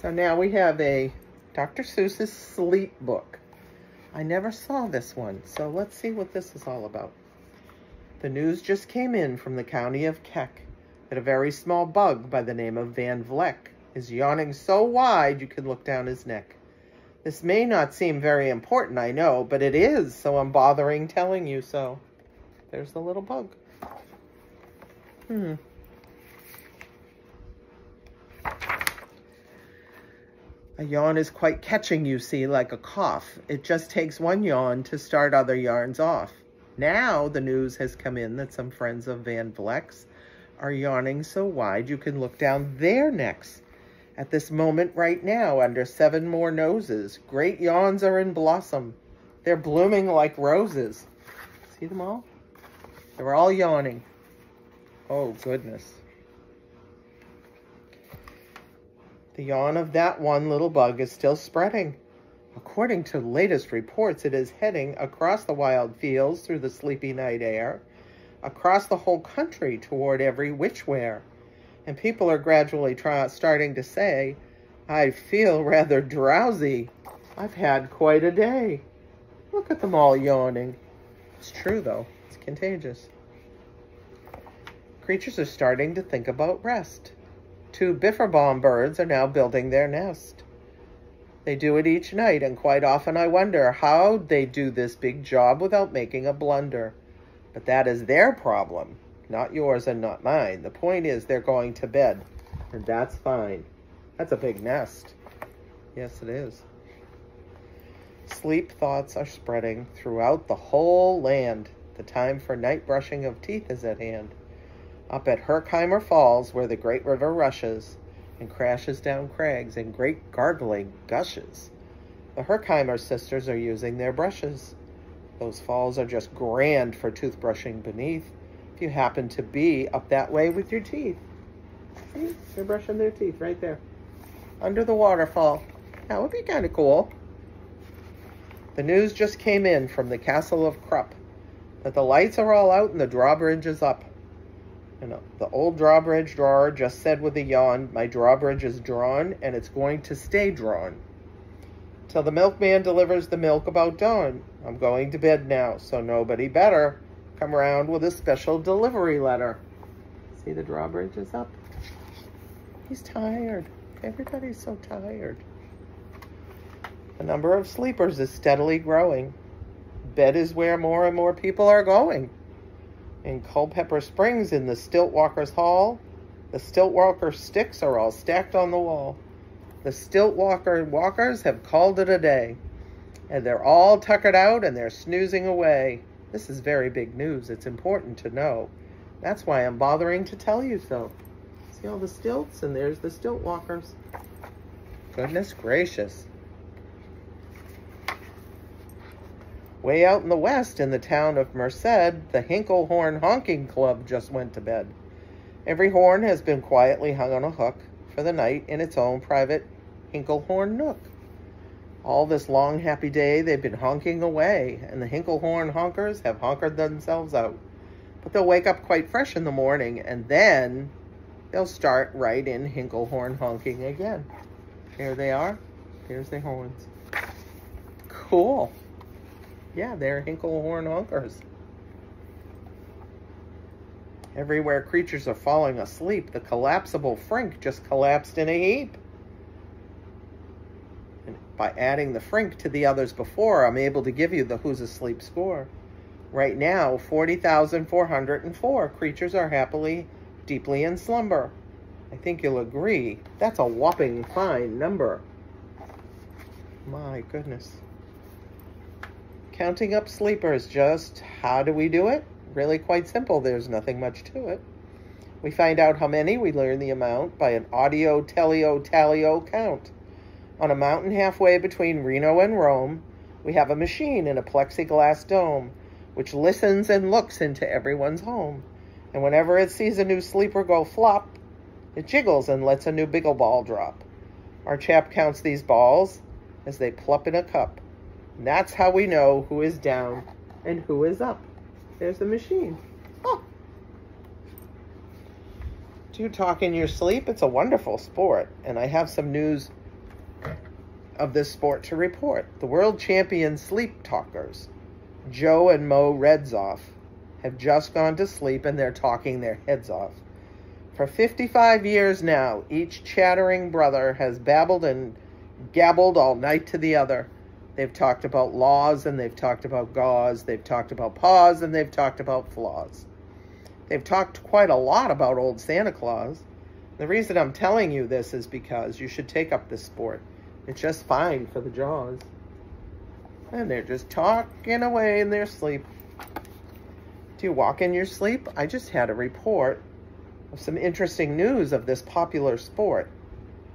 So now we have a Dr. Seuss's sleep book. I never saw this one, so let's see what this is all about. The news just came in from the county of Keck that a very small bug by the name of Van Vleck is yawning so wide you can look down his neck. This may not seem very important, I know, but it is, so I'm bothering telling you so. There's the little bug. A yawn is quite catching, you see, like a cough. It just takes one yawn to start other yarns off. Now the news has come in that some friends of Van Vleck's are yawning so wide you can look down their necks. At this moment right now, under 7 more noses, great yawns are in blossom. They're blooming like roses. See them all? They're all yawning. Oh, goodness. The yawn of that one little bug is still spreading. According to latest reports, it is heading across the wild fields through the sleepy night air, across the whole country toward every whichwhere. And people are gradually starting to say, I feel rather drowsy. I've had quite a day. Look at them all yawning. It's true, though. It's contagious. Creatures are starting to think about rest. 2 bifferbaum birds are now building their nest. They do it each night, and quite often I wonder how they do this big job without making a blunder. But that is their problem, not yours and not mine. The point is they're going to bed, and that's fine. That's a big nest. Yes, it is. Sleep thoughts are spreading throughout the whole land. The time for night brushing of teeth is at hand. Up at Herkheimer Falls, where the great river rushes and crashes down crags in great gargling gushes, the Herkheimer sisters are using their brushes. Those falls are just grand for toothbrushing beneath, if you happen to be up that way with your teeth. See? They're brushing their teeth right there, under the waterfall. That would be kind of cool. The news just came in from the castle of Krupp that the lights are all out and the drawbridge is up. And the old drawbridge drawer just said with a yawn, my drawbridge is drawn and it's going to stay drawn till the milkman delivers the milk about dawn. I'm going to bed now, so nobody better come around with a special delivery letter. See, the drawbridge is up. He's tired. Everybody's so tired. The number of sleepers is steadily growing. Bed is where more and more people are going. In Culpeper Springs, in the Stiltwalkers' Hall, the Stiltwalker sticks are all stacked on the wall. The Stiltwalker walkers have called it a day, and they're all tuckered out and they're snoozing away. This is very big news. It's important to know. That's why I'm bothering to tell you so. See all the stilts, and there's the Stiltwalkers. Goodness gracious. Way out in the west, in the town of Merced, the Hinklehorn Honking Club just went to bed. Every horn has been quietly hung on a hook for the night in its own private Hinklehorn nook. All this long, happy day, they've been honking away, and the Hinklehorn honkers have honkered themselves out. But they'll wake up quite fresh in the morning, and then they'll start right in Hinklehorn honking again. Here they are. Here's their horns. Cool. Yeah, they're Hinklehorn honkers. Everywhere creatures are falling asleep, the collapsible frink just collapsed in a heap. And by adding the frink to the others before, I'm able to give you the Who's Asleep score. Right now, 40,404 creatures are happily, deeply in slumber. I think you'll agree, that's a whopping fine number. My goodness. Counting up sleepers, just how do we do it? Really quite simple. There's nothing much to it. We find out how many, we learn the amount by an audio-teleo-tallyo count. On a mountain halfway between Reno and Rome, we have a machine in a plexiglass dome, which listens and looks into everyone's home. And whenever it sees a new sleeper go flop, it jiggles and lets a new biggle ball drop. Our chap counts these balls as they plop in a cup. And that's how we know who is down and who is up. There's the machine. Oh. Do you talk in your sleep? It's a wonderful sport. And I have some news of this sport to report. The world champion sleep talkers, Joe and Mo Redzoff, have just gone to sleep and they're talking their heads off. For 55 years now, each chattering brother has babbled and gabbled all night to the other. They've talked about laws and they've talked about gauze. They've talked about paws and they've talked about flaws. They've talked quite a lot about old Santa Claus. The reason I'm telling you this is because you should take up this sport. It's just fine for the jaws. And they're just talking away in their sleep. Do you walk in your sleep? I just had a report of some interesting news of this popular sport.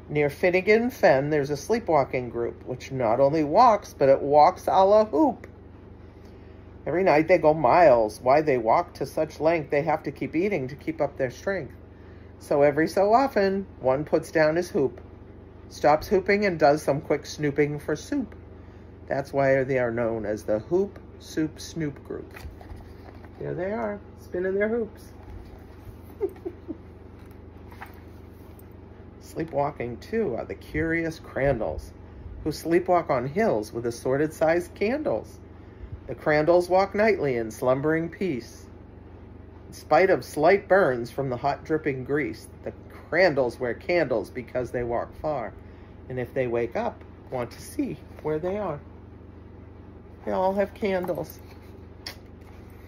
Near Finnegan Fen, there's a sleepwalking group, which not only walks, but it walks a la hoop. Every night they go miles. Why they walk to such length, they have to keep eating to keep up their strength. So every so often, one puts down his hoop, stops hooping, and does some quick snooping for soup. That's why they are known as the Hoop Soup Snoop Group. There they are, spinning their hoops. Sleepwalking, too, are the curious Crandalls, who sleepwalk on hills with assorted-sized candles. The Crandalls walk nightly in slumbering peace. In spite of slight burns from the hot dripping grease, the Crandalls wear candles because they walk far, and if they wake up, want to see where they are. They all have candles.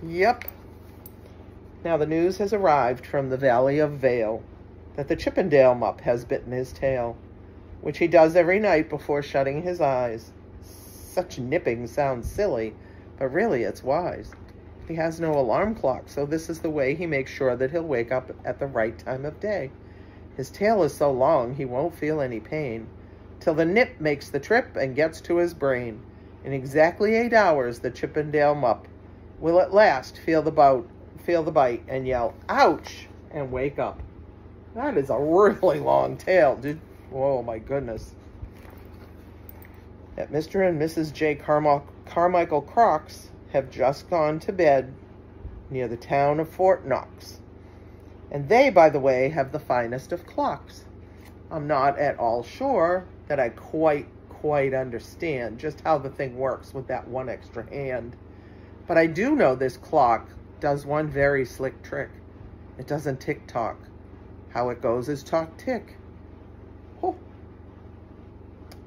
Yep. Now the news has arrived from the Valley of Vale that the Chippendale Mupp has bitten his tail, which he does every night before shutting his eyes. Such nipping sounds silly, but really it's wise. He has no alarm clock, so this is the way he makes sure that he'll wake up at the right time of day. His tail is so long he won't feel any pain, till the nip makes the trip and gets to his brain. In exactly 8 hours, the Chippendale Mupp will at last feel the bite and yell, "Ouch!" and wake up. That is a really long tail, dude. Oh my goodness. That Mr. and Mrs. J. Carmichael Crocs have just gone to bed near the town of Fort Knox. And they, by the way, have the finest of clocks. I'm not at all sure that I quite understand just how the thing works with that one extra hand. But I do know this clock does one very slick trick. It doesn't tick-tock. How it goes is talk-tick. Oh.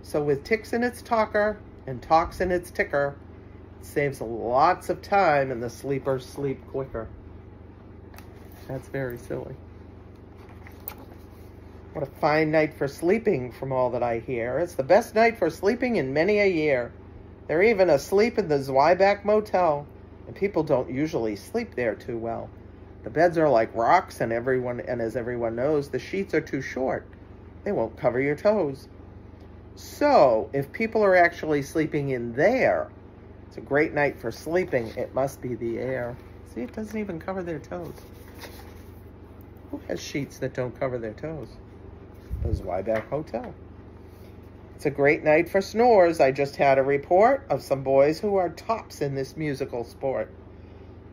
So with ticks in its talker and talks in its ticker, it saves lots of time and the sleepers sleep quicker. That's very silly. What a fine night for sleeping, from all that I hear. It's the best night for sleeping in many a year. They're even asleep in the Zweiback Motel, and people don't usually sleep there too well. The beds are like rocks, and as everyone knows, the sheets are too short. They won't cover your toes. So, if people are actually sleeping in there, it's a great night for sleeping. It must be the air. See, it doesn't even cover their toes. Who has sheets that don't cover their toes? The Zweiback Hotel. It's a great night for snores. I just had a report of some boys who are tops in this musical sport.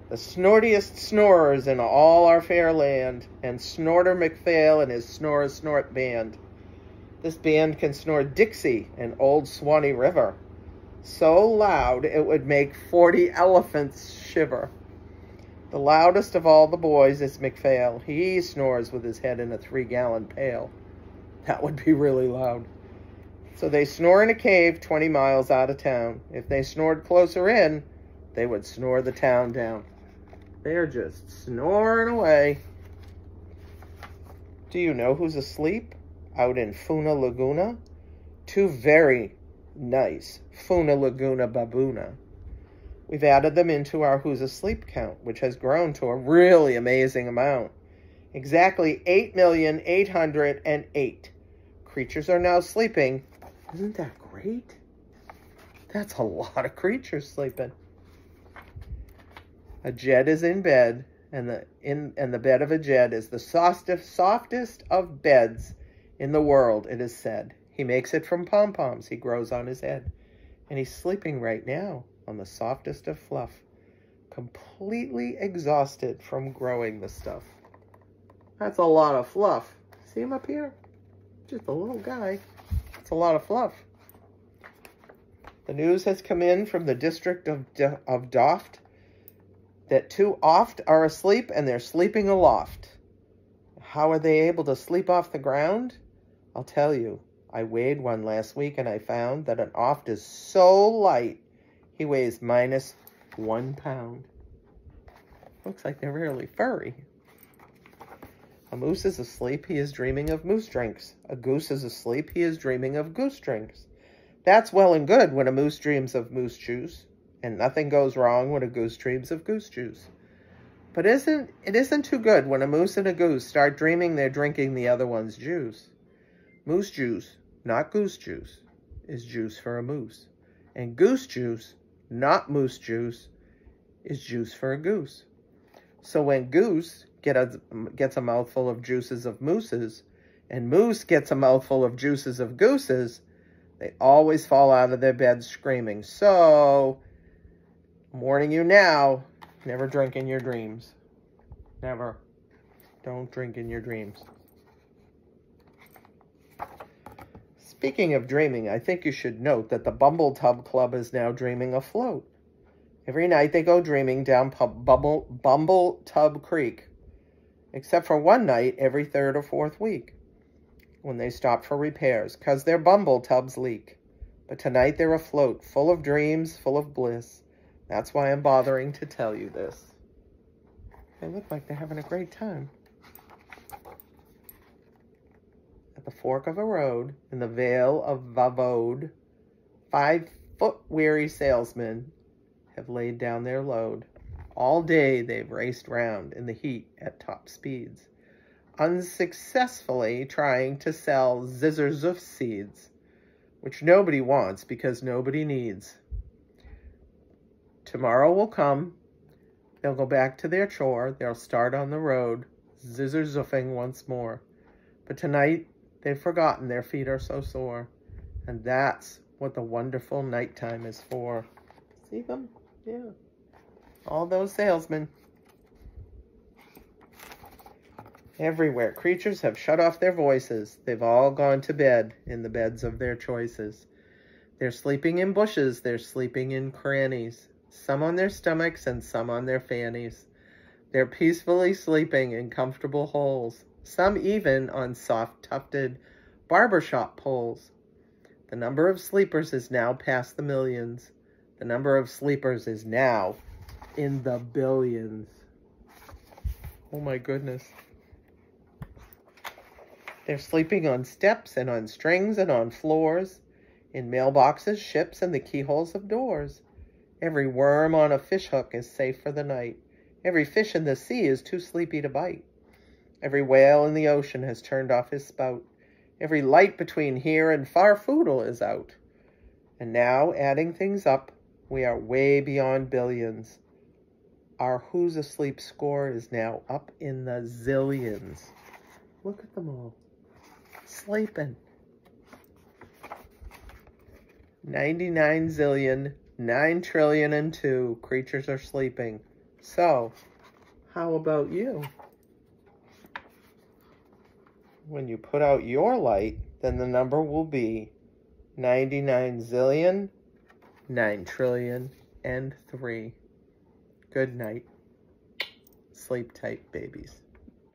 The snortiest snorers in all our fair land, and Snorter McPhail and his Snore-a-Snort band. This band can snore Dixie and Old Swanee River so loud it would make 40 elephants shiver. The loudest of all the boys is McPhail. He snores with his head in a 3-gallon pail. That would be really loud. So they snore in a cave 20 miles out of town. If they snored closer in, they would snore the town down. They're just snoring away. Do you know who's asleep out in Funa Laguna? 2 very nice Funa Laguna baboona. We've added them into our Who's Asleep count, which has grown to a really amazing amount. Exactly 8,808 creatures are now sleeping. Isn't that great? That's a lot of creatures sleeping. A jed is in bed, and the bed of a jed is the softest of beds in the world, it is said. He makes it from pom-poms he grows on his head. And he's sleeping right now on the softest of fluff, completely exhausted from growing the stuff. That's a lot of fluff. See him up here? Just a little guy. It's a lot of fluff. The news has come in from the district of Doft that 2 oft are asleep and they're sleeping aloft. How are they able to sleep off the ground? I'll tell you. I weighed one last week and I found that an oft is so light he weighs -1 pound. Looks like they're really furry. A moose is asleep, he is dreaming of moose drinks. A goose is asleep, he is dreaming of goose drinks. That's well and good when a moose dreams of moose juice, and nothing goes wrong when a goose dreams of goose juice. But it isn't too good when a moose and a goose start dreaming they're drinking the other one's juice. Moose juice, not goose juice, is juice for a moose. And goose juice, not moose juice, is juice for a goose. So when goose gets a mouthful of juices of mooses, and moose gets a mouthful of juices of gooses, they always fall out of their beds screaming. So, I'm warning you now, never drink in your dreams. Never. Don't drink in your dreams. Speaking of dreaming, I think you should note that the Bumble Tub Club is now dreaming afloat. Every night they go dreaming down Bumble Tub Creek, except for one night every 3rd or 4th week, when they stop for repairs, 'cause their bumble tubs leak. But tonight they're afloat, full of dreams, full of bliss. That's why I'm bothering to tell you this. They look like they're having a great time. At the fork of a road, in the Vale of Vavode, 5-foot-weary salesmen have laid down their load. All day they've raced round in the heat at top speeds, unsuccessfully trying to sell zizzerzoof seeds, which nobody wants because nobody needs. Tomorrow will come. They'll go back to their chore. They'll start on the road, zizerzoofing once more. But tonight, they've forgotten their feet are so sore. And that's what the wonderful nighttime is for. See them? Yeah. All those salesmen. Everywhere, creatures have shut off their voices. They've all gone to bed in the beds of their choices. They're sleeping in bushes, they're sleeping in crannies, some on their stomachs and some on their fannies. They're peacefully sleeping in comfortable holes, some even on soft-tufted barbershop poles. The number of sleepers is now past the millions. The number of sleepers is now in the billions. Oh my goodness. They're sleeping on steps and on strings and on floors, in mailboxes, ships, and the keyholes of doors. Every worm on a fishhook is safe for the night. Every fish in the sea is too sleepy to bite. Every whale in the ocean has turned off his spout. Every light between here and Farfoodle is out. And now, adding things up, we are way beyond billions. Our Who's Asleep score is now up in the zillions. Look at them all. Sleeping. 99 zillion, 9 trillion and 2 creatures are sleeping. So, how about you? When you put out your light, then the number will be 99 zillion, 9 trillion and 3. Good night. Sleep tight, babies.